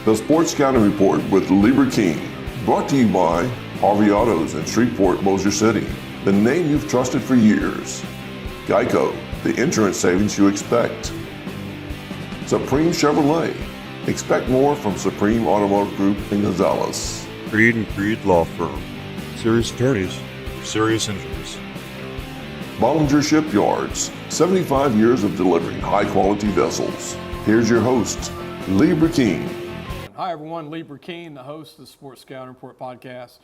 The Sports Scouting Report with Lieber King, brought to you by Harvey Autos in Shreveport, Bossier City, the name you've trusted for years. Geico, the insurance savings you expect. Supreme Chevrolet, expect more from Supreme Automotive Group in Gonzales. Creed and Creed Law Firm, serious attorneys for serious injuries. Bollinger Shipyards, 75 years of delivering high-quality vessels. Here's your host, Lieber King. Hi everyone, Lieber King, the host of the Sports Scouting Report podcast.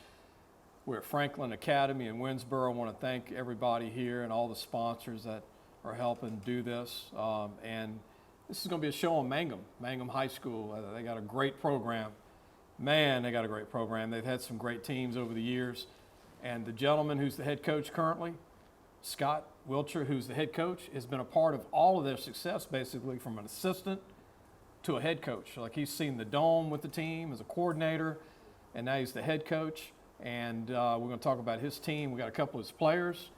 We're at Franklin Academy in Winsboro. I want to thank everybody here and all the sponsors that are helping do this. And this is going to be a show on Mangham High School. They got a great program. Man, they got a great program. They've had some great teams over the years. And the gentleman who's the head coach currently, Scott Wilcher, who's the head coach, has been a part of all of their success, basically from an assistant to a head coach. Like, he's seen the dome with the team as a coordinator, and now he's the head coach. And we're going to talk about his team. We got a couple of his players,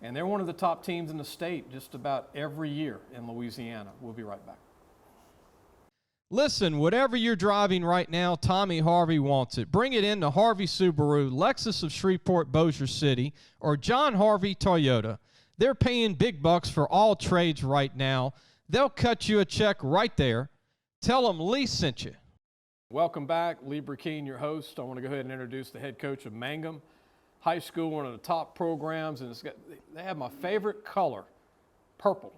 and they're one of the top teams in the state just about every year in Louisiana. We'll be right back. Listen, whatever you're driving right now, Tommy Harvey wants it. Bring it in to Harvey Subaru, Lexus of Shreveport, Bossier City, or John Harvey Toyota. They're paying big bucks for all trades right now. They'll cut you a check right there. Tell them Lee sent you. Welcome back. Lieber King, your host. I want to go ahead and introduce the head coach of Mangham High School, one of the top programs. And they have my favorite color, purple.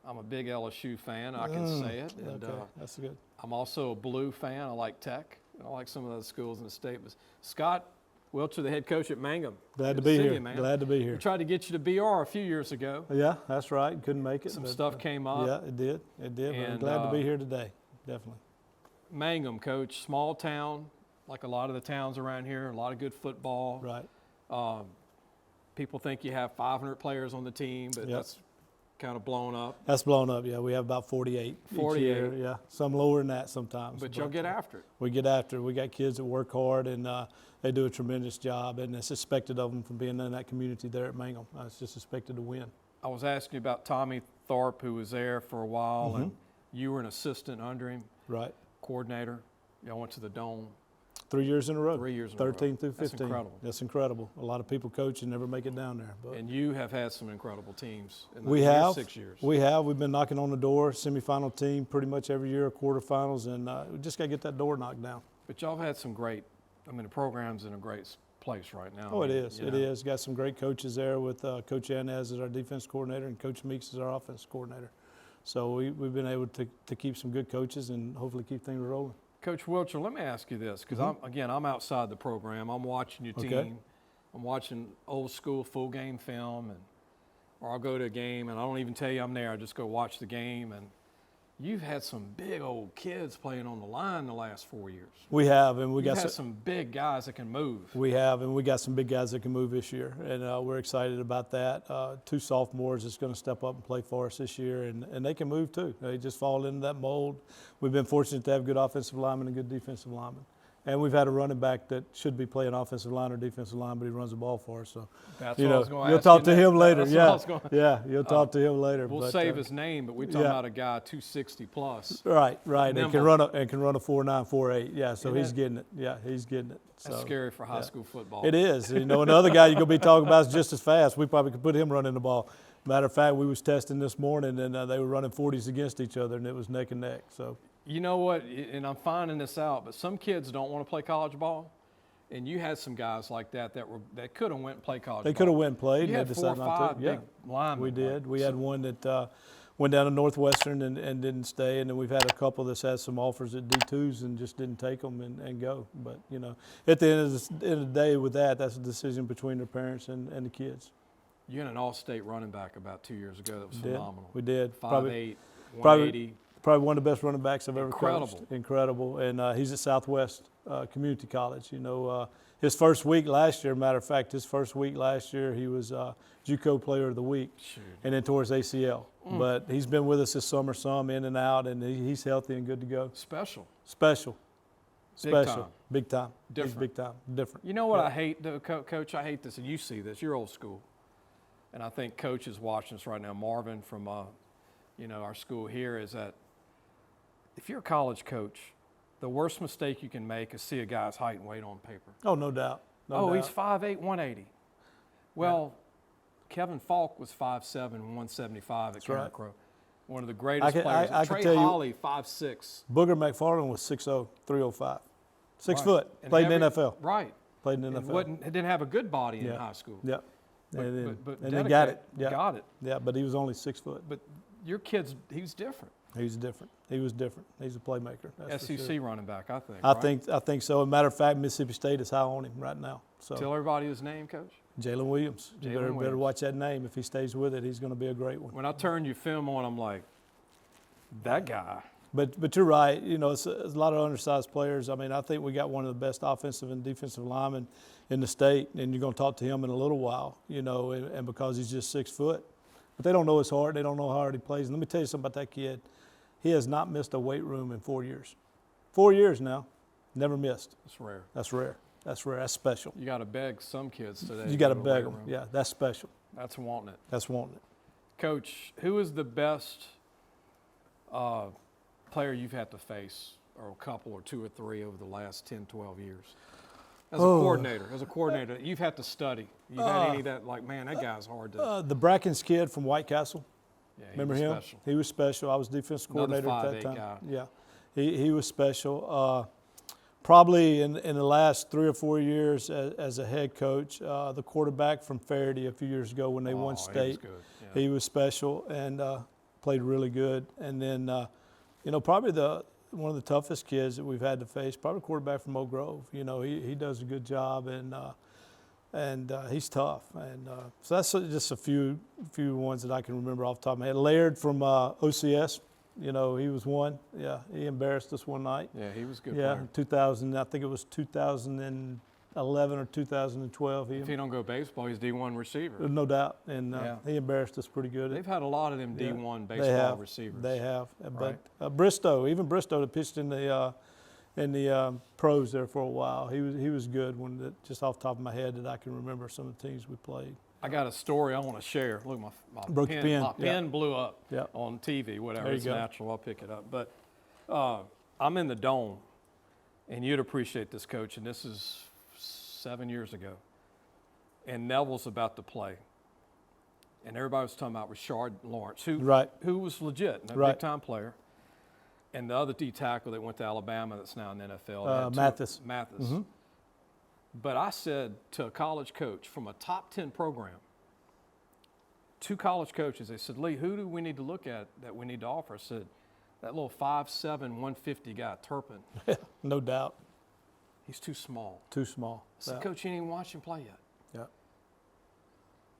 I'm a big LSU fan. I can say it. And, okay, that's good. I'm also a blue fan. I like Tech. I like some of those schools in the state. But Scott Wilcher, the head coach at Mangham. Glad to be here. You, man. Glad to be here. We tried to get you to BR a few years ago. Yeah, that's right. Couldn't make it. Some stuff came up. Yeah, it did. It did. But I'm And, glad to be here today. Definitely. Mangham, coach, small town, like a lot of the towns around here, a lot of good football. Right. People think you have 500 players on the team, but that's kind of blown up. That's blown up, yeah. We have about 48. 48. Each year, yeah. Some lower than that sometimes. But you'll get after it. We get after it. We got kids that work hard, and they do a tremendous job, and it's expected of them from being in that community there at Mangham. It's just expected to win. I was asking you about Tommy Thorpe, who was there for a while, and you were an assistant under him. Right. Coordinator. Y'all went to the Dome. 3 years in a row. 3 years in a row. 13 through 15. That's incredible. That's incredible. A lot of people coach and never make it down there. But And you have had some incredible teams in the we have 6 years. We have. We've been knocking on the door, semifinal team pretty much every year, quarterfinals, and we just got to get that door knocked down. But y'all have had some great, the program's in a great place right now. Oh, it is. It is. Got some great coaches there with Coach Yanez as our defense coordinator and Coach Meeks as our offense coordinator. So we've been able to keep some good coaches and hopefully keep things rolling. Coach Wilcher, let me ask you this, because I'm outside the program. I'm watching your team. Okay. I'm watching old school full game film, or I'll go to a game and I don't even tell you I'm there. I just go watch the game, and you've had some big old kids playing on the line the last 4 years. We have, and we You've got had some big guys that can move. We have, and we got some big guys that can move this year, and we're excited about that. 2 sophomores that's going to step up and play for us this year, and they can move too. They just fall into that mold. We've been fortunate to have good offensive linemen and good defensive linemen. And we've had a running back that should be playing offensive line or defensive line, but he runs the ball for us. So, that's what I was going to ask you'll talk to him later. You'll talk to him later. We'll save his name, but we're talking about a guy 260 plus. Right, and can run a 4.9, 4.8. Yeah, so he's getting it. Yeah, he's getting it. So, that's scary for high school football. It is. Another guy you're going to be talking about is just as fast. We probably could put him running the ball. Matter of fact, we was testing this morning, and they were running 40s against each other, and it was neck and neck. So. You know what, and I'm finding this out, but some kids don't want to play college ball, and you had some guys like that could have went and played college ball. They could have went and played. You had they 4 or 5 big linemen. We did. We had one that went down to Northwestern and didn't stay, and then we've had a couple that's had some offers at D2s and just didn't take them and go. But, at the end of the day with that's a decision between their parents and the kids. You had an all-state running back about 2 years ago that was phenomenal. We did. 5'8", 180. Probably one of the best running backs I've ever Incredible. coached. Incredible. And he's at Southwest Community College. His first week last year, matter of fact, he was JUCO Player of the Week. Shoot. And then tore his ACL. But he's been with us this summer some, in and out, and he's healthy and good to go. Special. Big time. Different. He's big time. Different. You know what I hate, though, Coach? I hate this, and you see this. You're old school. And I think Coach is watching us right now. Marvin from, our school here is that if you're a college coach the worst mistake you can make is see a guy's height and weight on paper. Oh, no doubt. No doubt. He's 5'8", 180. Well, Kevin Falk was 5'7", 175 at Karen Crow. One of the greatest players. I Trey can tell Holly, 5'6". Booger McFarland was 6'0", 305. 6 Right. foot. And Played in the NFL. Right. Played in the NFL. Didn't have a good body in high school. Yep. But And then got it. dedicated, got it. Yeah, but he was only 6 foot. But your kid's, he's different. He was different. He's a playmaker. That's for SEC sure. running back, I think. I right? think so. As a matter of fact, Mississippi State is high on him right now. So Tell everybody his name, Coach. Jalen Williams. You better Williams. watch that name. If he stays with it, he's going to be a great one. When I turned your film on, I'm like, that guy. But you're right. You know, it's a lot of undersized players. I mean, I think we got one of the best offensive and defensive linemen in the state, and you're going to talk to him in a little while, you know, and because he's just 6 foot. But they don't know his heart. They don't know how hard he plays. And let me tell you something about that kid. He has not missed a weight room in 4 years. 4 years now. Never missed. It's rare. That's rare. That's rare. That's special. You got to beg some kids today. You got to go beg weight them. room. Yeah, that's special. That's wanting it. That's wanting it. Coach, who is the best player you've had to face, or a couple or two or three over the last 10, 12 years? As a coordinator, you've had to study. You've had any that, like, man, that guy's hard to. The Brackens kid from White Castle. Yeah, he Remember was him? special. He was special. I was defensive Another coordinator at that 5'8" time. guy. Yeah, he was special. Probably in the last 3 or 4 years as a head coach, the quarterback from Faraday a few years ago when they won state, He was good. Yeah. he was special and played really good. And then, you know, probably one of the toughest kids that we've had to face, probably quarterback from Oak Grove. You know, he does a good job and he's tough. And so that's just a few ones that I can remember off the top of my head. Laird from OCS, you know, he was one. Yeah, he embarrassed us one night. Yeah, he was a good Yeah, player. 2000. I think it was 2011 or 2012. If he don't go baseball, he's D1 receiver. No doubt, and Yeah. he embarrassed us pretty good. They've had a lot of them D1 They baseball have. receivers. They have, Right. but Bristow, even Bristow that pitched in the pros there for a while. He was good. Just off the top of my head that I can remember some of the teams we played. I got a story I want to share. Look, my Broke your pen. My Yeah. pen blew up Yeah. on TV, whatever. There you It's go. natural. I'll pick it up. But I'm in the dome, and you'd appreciate this, Coach, and this is 7 years ago. And Neville's about to play. And everybody was talking about Rashard Lawrence, who was legit, a big-time player. And the other D tackle that went to Alabama that's now in the NFL. Mathis. Mathis. But I said to a college coach from a top 10 program, 2 college coaches, they said, Lee, who do we need to look at that we need to offer? I said, that little 5'7", 150 guy, Turpin. No doubt. He's too small. Too small. I said, Coach, you didn't even watch him play yet. Yeah.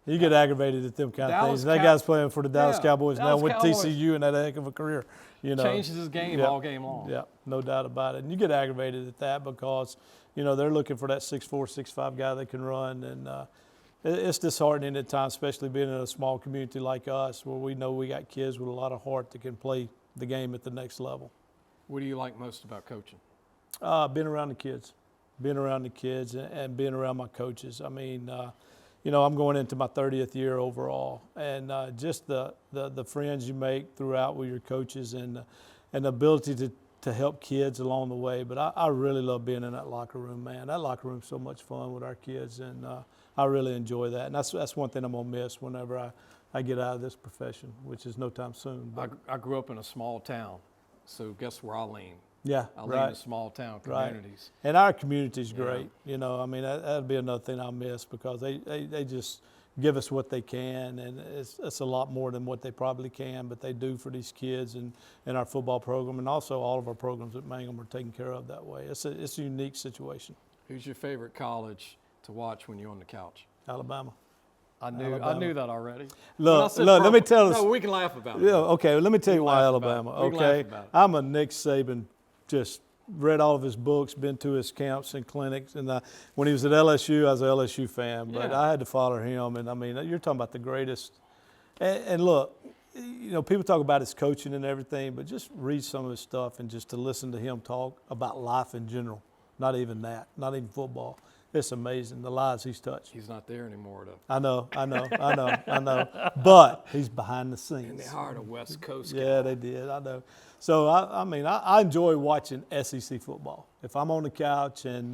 You get aggravated at them kind of Dallas things. That guy's playing for the Dallas Yeah, Cowboys Dallas now with Cowboys. TCU and had a heck of a career. You know, Changes his game all game long. Yeah, no doubt about it. And you get aggravated at that because, you know, they're looking for that 6'4", 6'5" guy that can run. And it's disheartening at times, especially being in a small community like us where we know we got kids with a lot of heart that can play the game at the next level. What do you like most about coaching? Being around the kids. Being around the kids and being around my coaches. I mean, you know, I'm going into my 30th year overall, and just the friends you make throughout with your coaches and the ability to help kids along the way. But I really love being in that locker room, man. That locker room's so much fun with our kids, and I really enjoy that. And that's one thing I'm going to miss whenever I get out of this profession, which is no time soon. But I grew up in a small town, so guess where I lean? yeah, I lean right. to small town communities. And our community's great. You know, I mean, that'd be another thing I miss because they just give us what they can, and it's a lot more than what they probably can, but they do for these kids and our football program, and also all of our programs at Mangham are taken care of that way. It's a unique situation. Who's your favorite college to watch when you're on the couch? Alabama. I knew Alabama. that already. Look, let me tell us. No, we can laugh about it. Yeah, okay, let me tell you why laugh about Alabama. it. We can laugh Okay, about it. I'm a Nick Saban, just read all of his books, been to his camps and clinics, and when he was at LSU, I was an LSU fan, but Yeah. I had to follow him, and I mean, you're talking about the greatest. And look, you know, people talk about his coaching and everything, but just read some of his stuff and just to listen to him talk about life in general, not even that, not even football. It's amazing the lives he's touched. He's not there anymore, though. I know. But he's behind the scenes. And they hired a West Coast guy. Yeah, they did. I know. So, I enjoy watching SEC football. If I'm on the couch and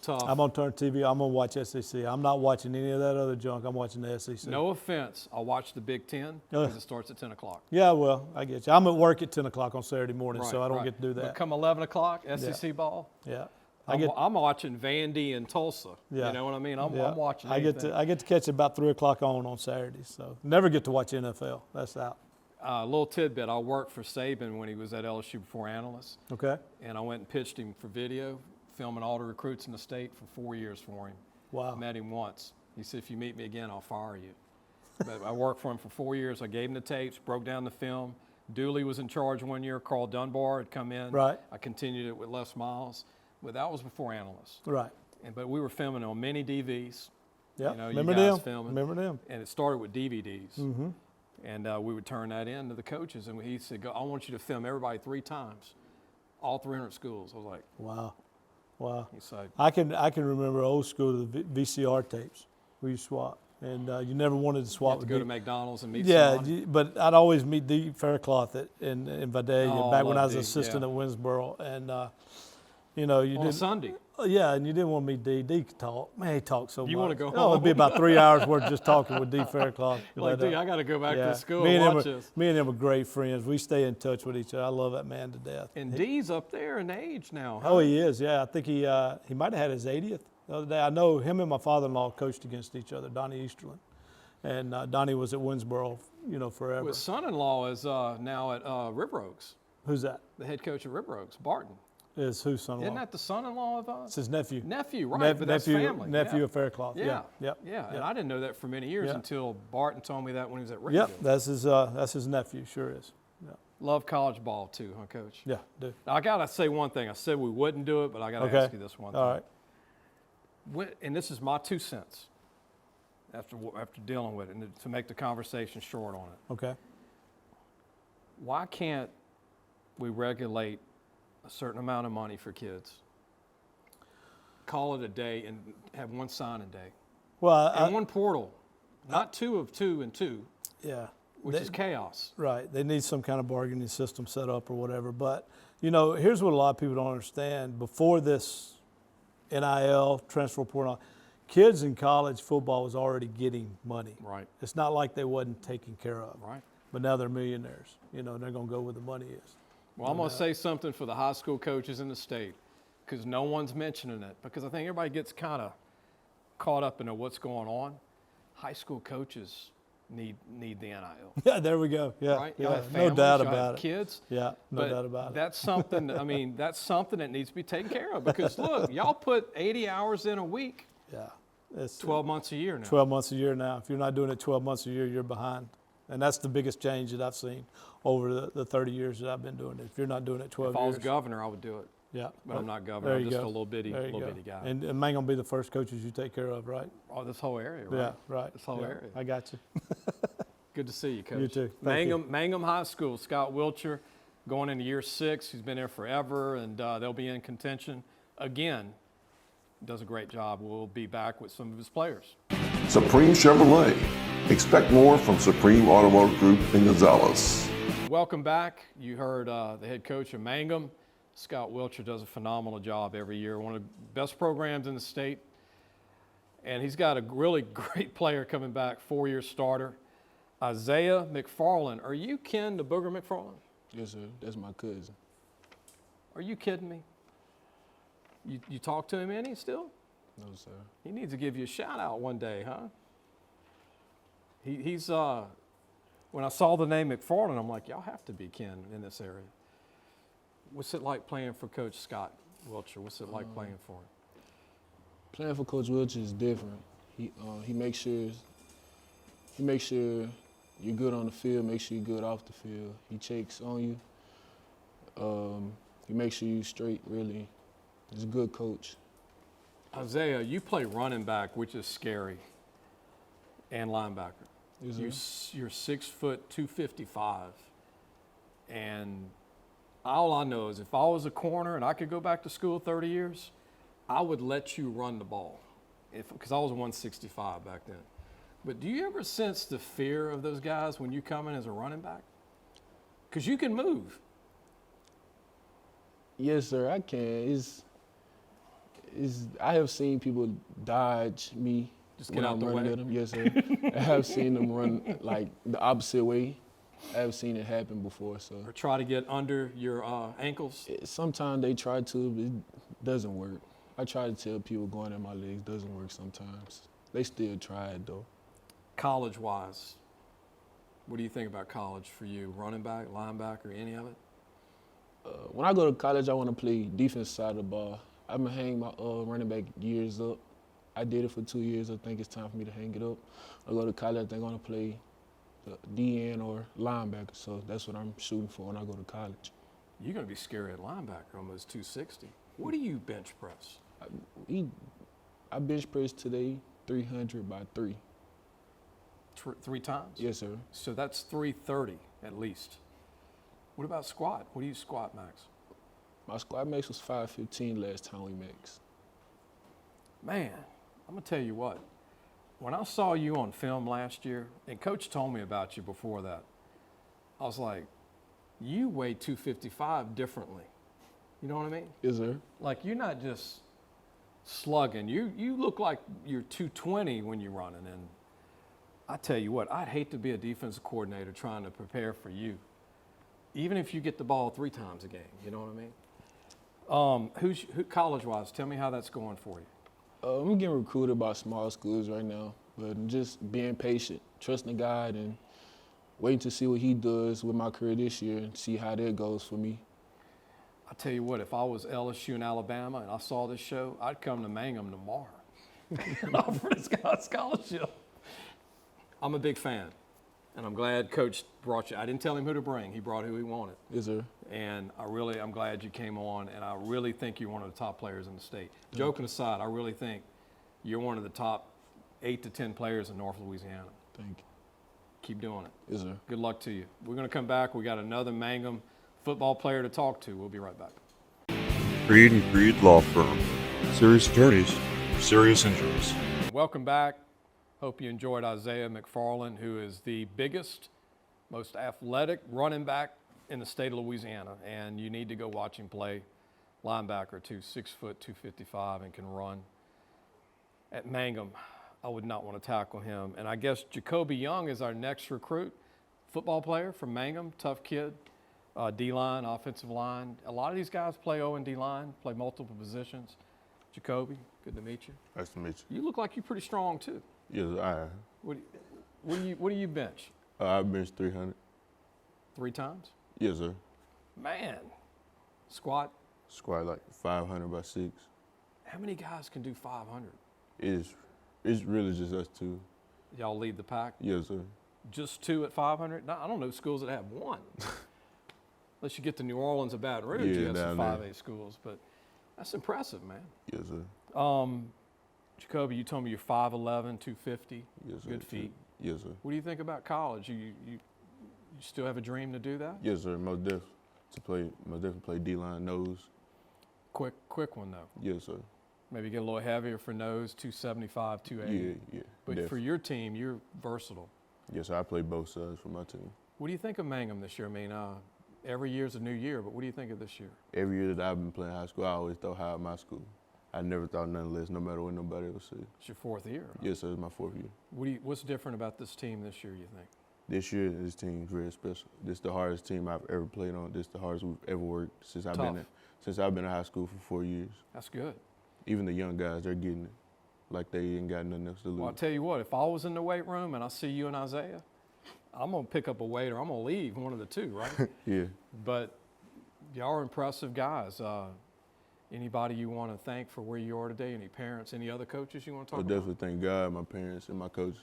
Tough. I'm on turn TV, I'm going to watch SEC. I'm not watching any of that other junk. I'm watching the SEC. No offense. I'll watch the Big Ten because it starts at 10 o'clock. Yeah, well, I get you. I'm at work at 10 o'clock on Saturday morning, so I don't get to do that. But come 11 o'clock, SEC ball, Yeah. I'm watching Vandy and Tulsa. Yeah. You know what I mean? I'm watching I get to catch it about 3 o'clock on Saturdays. So never get to watch NFL. That's out. A little tidbit, I worked for Saban when he was at LSU before analyst. Okay. And I went and pitched him for video, filming all the recruits in the state for 4 years for him. Wow. Met him once. He said, if you meet me again, I'll fire you. But I worked for him for 4 years. I gave him the tapes, broke down the film. Dooley was in charge 1 year. Carl Dunbar had come in. Right. I continued it with Les Miles. But that was before analysts. Right. But we were filming on mini DVs. Yeah. You know, Remember you guys them? filming. Remember them? And it started with DVDs. Mm-hmm. And we would turn that in to the coaches. And he said, I want you to film everybody 3 times, all 300 schools. I was like, Wow. he said, I can remember old school the VCR tapes we used to swap, and you never wanted to you swap have to with go D. to McDonald's and meet Yeah, somebody. but I'd always meet D. Faircloth in Vidalia Oh, back I when I love was D, assistant yeah. at Winsboro, and you On a didn't. Sunday. Yeah, and you didn't want to meet D. D could talk. Man, he talked so much. You wanna go Oh, it'd be home. about 3 hours worth just talking with D. Faircloth. Like, But, dude, I got to go back to school me and and watch him, this. me and him are great friends. We stay in touch with each other. I love that man to death. And D's up there in age now. Huh? Oh, he is. Yeah, I think he might have had his 80th the other day. I know him and my father-in-law coached against each other, Donnie Easterlin, and Donnie was at Winsboro, forever. His son-in-law is now at River Oaks, Who's that? the head coach at River Oaks, Barton. Is whose son-in-law? Isn't that the son-in-law of It's his nephew. nephew, right? But that's family. Nephew yeah. of Faircloth. Yeah. Yep. Yeah, and I didn't know that for many years Yeah. until Barton told me that when he was at Yep. Riverville. That's his nephew. Sure is. Yeah. Love college ball too, huh, Coach? Yeah. Dude. Now, I gotta say one thing. I said we wouldn't do it, but I gotta Okay. ask you this one thing. All right. And this is my 2 cents after dealing with it, and to make the conversation short on it. Okay. Why can't we regulate a certain amount of money for kids? Call it a day and have one sign-in day. Well, And one portal, not 2 of 2 and 2, yeah. which is chaos. Right. They need some kind of bargaining system set up or whatever. But, here's what a lot of people don't understand. Before this NIL, transfer portal, kids in college football was already getting money. Right, It's not like they wasn't taken care of. right. But now they're millionaires. And they're going to go where the money is. Well, I'm going to say something for the high school coaches in the state, because no one's mentioning it, because I think everybody gets kind of caught up in what's going on. High school coaches need the NIL. Yeah, there we go. Yeah, Right? Y'all yeah. have No families, doubt y'all have about it. kids. Yeah, no But doubt about it. that's something, that's something that needs to be taken care of, because look, y'all put 80 hours in a week, Yeah. It's 12 months a year now. 12 months a year now. If you're not doing it 12 months a year, you're behind. And that's the biggest change that I've seen over the 30 years that I've been doing it. If you're not doing it 12 If I was years. governor, I would do it. Yeah. But I'm not governor. There I'm you just go. a little bitty There you go. guy. And Mangham will be the first coaches you take care of, right? Oh, this whole area, right? Yeah, right. This whole Yeah, area. I got you. Good to see you, Coach. You too. Thank you. Mangham High School, Scott Wilcher, going into year 6. He's been there forever, and they'll be in contention again. Does a great job. We'll be back with some of his players. Supreme Chevrolet. Expect more from Supreme Automotive Group in Gonzales. Welcome back. You heard the head coach of Mangham. Scott Wilcher does a phenomenal job every year. One of the best programs in the state. And he's got a really great player coming back, 4-year starter, Isaiah McFarland. Are you kin to Booger McFarland? Yes, sir. That's my cousin. Are you kidding me? You talk to him any still? No, sir. He needs to give you a shout out one day, huh? He's when I saw the name McFarland, I'm like, y'all have to be kin in this area. What's it like playing for Coach Scott Wilcher? What's it like playing for him? Playing for Coach Wilcher is different. He makes sure you're good on the field, make sure you're good off the field. He checks on you. He makes sure you're straight, really. He's a good coach. Isaiah, you play running back, which is scary, and linebacker. Yes, You're 6 foot 255, and all I know is if I was a corner and I could go back to school 30 years, I would let you run the ball because I was 165 back then. But do you ever sense the fear of those guys when you come in as a running back? Because you can move. Yes, sir, I can. I have seen people dodge me Just when get out I'm the running way. at them. Yes, sir. I have seen them run like the opposite way. I have seen it happen before. So Or try to get under your ankles? sometimes they try to, but it doesn't work. I try to tell people going at my legs doesn't work sometimes. They still try it though. College-wise, what do you think about college for you? Running back, linebacker, any of it? When I go to college, I want to play defense side of the ball. I'm gonna hang my running back years up. I did it for 2 years. I think it's time for me to hang it up. I go to college, I think I'm gonna play the DN or linebacker. So that's what I'm shooting for when I go to college. You're going to be scary at linebacker, almost 260. What do you bench press? I bench press today 300 by 3. Three times? Yes, sir. So that's 330 at least. What about squat? What do you squat, Max? My squat max was 515 last time we maxed. Man, I'm going to tell you what. When I saw you on film last year, and Coach told me about you before that, I was like, you weigh 255 differently. You know what I mean? Yes, sir. Like, you're not just slugging. You look like you're 220 when you're running. And I tell you what, I'd hate to be a defensive coordinator trying to prepare for you, even if you get the ball 3 times a game. You know what I mean? Who college-wise, tell me how that's going for you. I'm getting recruited by small schools right now, but I'm just being patient, trusting God, and waiting to see what he does with my career this year and see how that goes for me. I tell you what, if I was LSU in Alabama and I saw this show, I'd come to Mangham tomorrow and offer this guy a scholarship. I'm a big fan, and I'm glad Coach brought you. I didn't tell him who to bring. He brought who he wanted. Yes, sir. And I'm glad you came on, and I really think you're one of the top players in the state. Joking aside, I really think you're one of the top 8 to 10 players in North Louisiana. Thank you. Keep doing it. Yes, sir. Good luck to you. We're going to come back. We got another Mangham football player to talk to. We'll be right back. Creed and Creed Law Firm. Serious attorneys for serious injuries. Welcome back. Hope you enjoyed Isaiah McFarland, who is the biggest, most athletic running back in the state of Louisiana. And you need to go watch him play linebacker too, 6 foot, 255, and can run. At Mangham, I would not want to tackle him. And I guess Jakobi Young is our next recruit, football player from Mangham, tough kid, D-line, offensive line. A lot of these guys play O and D-line, play multiple positions. Jakobi, good to meet you. Nice to meet you. You look like you're pretty strong too. Yes, I. What do you bench? I benched 300. 3 times? Yes, sir. Man. Squat? Squat like 500 by 6. How many guys can do 500? It's really just us two. Y'all lead the pack? Yes, sir. Just 2 at 500? No, I don't know schools that have 1. Unless you get to New Orleans or Baton Rouge, you have some down 5A schools. But that's impressive, man. Yes, sir. Jakobi, you told me you're 5'11", 250. Yes, sir. Good feet. Yes, sir. What do you think about college? You still have a dream to do that? Yes, sir. Most definitely play D-line nose. Quick one though. Yes, sir. Maybe get a little heavier for nose, 275, 280. Yeah. But definitely. for your team, you're versatile. Yes, sir. I play both sides for my team. What do you think of Mangham this year? I mean, every year's a new year, but what do you think of this year? Every year that I've been playing high school, I always thought high at my school. I never thought nothing less, no matter what nobody else said. It's your 4th year. Huh? Yes, sir. It's my 4th year. What's different about this team this year, you think? This year, this team is very special. This is the hardest team I've ever played on. This is the hardest we've ever worked since I've been in high school for 4 years. That's good. Even the young guys, they're getting it like they ain't got nothing else to lose. Well, I'll tell you what, if I was in the weight room and I see you and Isaiah, I'm going to pick up a weight or I'm going to leave, one of the two, right? Yeah. But y'all are impressive guys. Anybody you want to thank for where you are today? Any parents, any other coaches you want to I talk about? definitely thank God, my parents, and my coaches.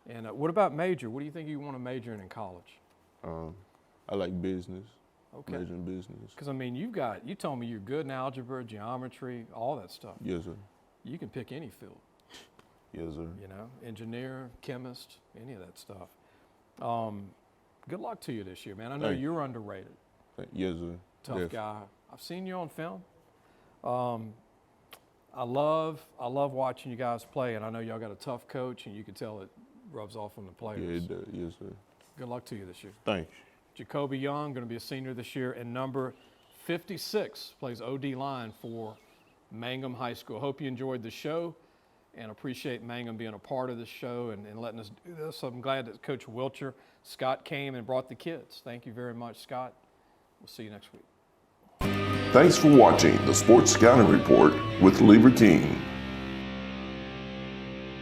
And what about major? What do you think you want to major in college? I like business. Okay. Major in business. Because, I mean, you told me you're good in algebra, geometry, all that stuff. Yes, sir. You can pick any field, Yes, sir. you know, engineer, chemist, any of that stuff. Good luck to you this year, man. I know Thank you. you're underrated. Yes, sir. Tough Definitely. guy. I've seen you on film. I love watching you guys play, and I know y'all got a tough coach, and you can tell it rubs off on the players. Yeah, it does. Yes, sir. Good luck to you this year. Thanks. Jakobi Young, going to be a senior this year, and number 56 plays OD line for Mangham High School. Hope you enjoyed the show and appreciate Mangham being a part of this show and letting us do this. I'm glad that Coach Wilcher, Scott came and brought the kids. Thank you very much, Scott. We'll see you next week. Thanks for watching the Sports Scouting Report with Lieber King.